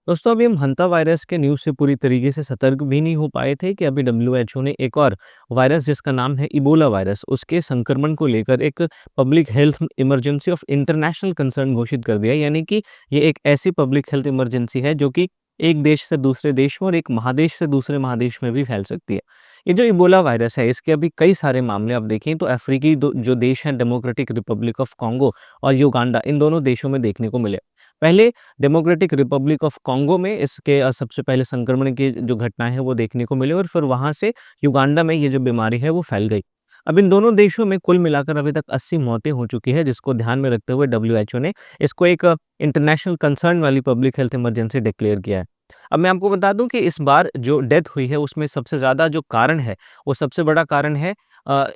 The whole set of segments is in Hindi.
दोस्तों अभी हम हंता वायरस के न्यूज़ से पूरी तरीके से सतर्क भी नहीं हो पाए थे कि अभी डब्ल्यूएचओ ने एक और वायरस जिसका नाम है इबोला वायरस उसके संक्रमण को लेकर एक public health emergency of international concern घोषित कर दिया। यानी कि ये एक ऐसी पब्लिक हेल्थ इमरजेंसी है जो कि एक देश से दूसरे देश में और एक महादेश से दूसरे महादेश में भी फैल सकती है। ये जो इबोला वायरस है इसके अभी कई सारे मामले आप देखें तो अफ्रीकी जो देश हैं डेमोक्रेटिक रिपब्लिक ऑफ कॉन्गो और युगांडा, इन दोनों देशों में देखने को मिले। पहले डेमोक्रेटिक रिपब्लिक ऑफ कॉन्गो में इसके सबसे पहले संक्रमण की जो घटनाएँ हैं वो देखने को मिली और फिर वहाँ से युगांडा में ये जो बीमारी है वो फैल गई। अब इन दोनों देशों में कुल मिलाकर अभी तक 80 मौतें हो चुकी है, जिसको ध्यान में रखते हुए डब्ल्यूएचओ ने इसको एक इंटरनेशनल कंसर्न वाली पब्लिक हेल्थ इमरजेंसी डिक्लेयर किया है। अब मैं आपको बता दूं कि इस बार जो डेथ हुई है उसमें सबसे ज़्यादा जो कारण है, वो सबसे बड़ा कारण है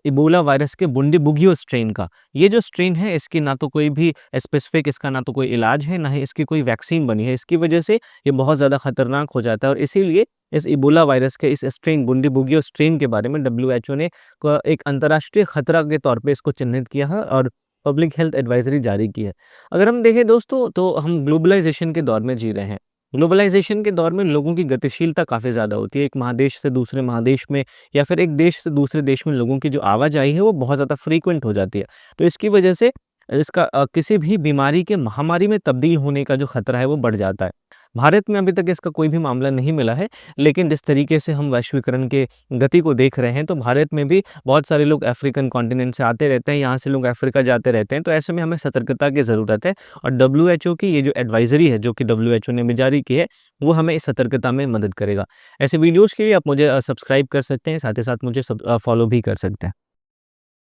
इबोला वायरस के बुंडीबुगियो स्ट्रेन का। ये जो स्ट्रेन है इसकी ना तो कोई भी स्पेसिफिक इसका ना तो कोई इलाज है, ना ही इसकी कोई वैक्सीन बनी है। इसकी वजह से ये बहुत ज़्यादा खतरनाक हो जाता है और इसीलिए इस इबोला वायरस के इस स्ट्रेन बुंडीबुगियो स्ट्रेन के बारे में डब्ल्यूएचओ ने एक अंतर्राष्ट्रीय खतरा के तौर पे इसको चिन्हित किया है और पब्लिक हेल्थ एडवाइजरी जारी की है। अगर हम देखें दोस्तों तो हम ग्लोबलाइजेशन के दौर में जी रहे हैं। ग्लोबलाइजेशन के दौर में लोगों की गतिशीलता काफ़ी ज़्यादा होती है। एक महादेश से दूसरे महादेश में या फिर एक देश से दूसरे देश में लोगों की जो आवाजाही है वो बहुत ज़्यादा फ्रीक्वेंट हो जाती है। तो इसकी वजह से इसका किसी भी बीमारी के महामारी में तब्दील होने का जो खतरा है वो बढ़ जाता है। भारत में अभी तक इसका कोई भी मामला नहीं मिला है, लेकिन जिस तरीके से हम वैश्वीकरण के गति को देख रहे हैं तो भारत में भी बहुत सारे लोग अफ्रीकन कॉन्टिनेंट से आते रहते हैं, यहाँ से लोग अफ्रीका जाते रहते हैं। तो ऐसे में हमें सतर्कता की ज़रूरत है और डब्ल्यूएचओ की ये जो एडवाइज़री है जो कि डब्ल्यूएचओ ने भी जारी की है, वो हमें इस सतर्कता में मदद करेगा। ऐसे वीडियोज़ के लिए आप मुझे सब्सक्राइब कर सकते हैं, साथ ही साथ मुझे फॉलो भी कर सकते हैं।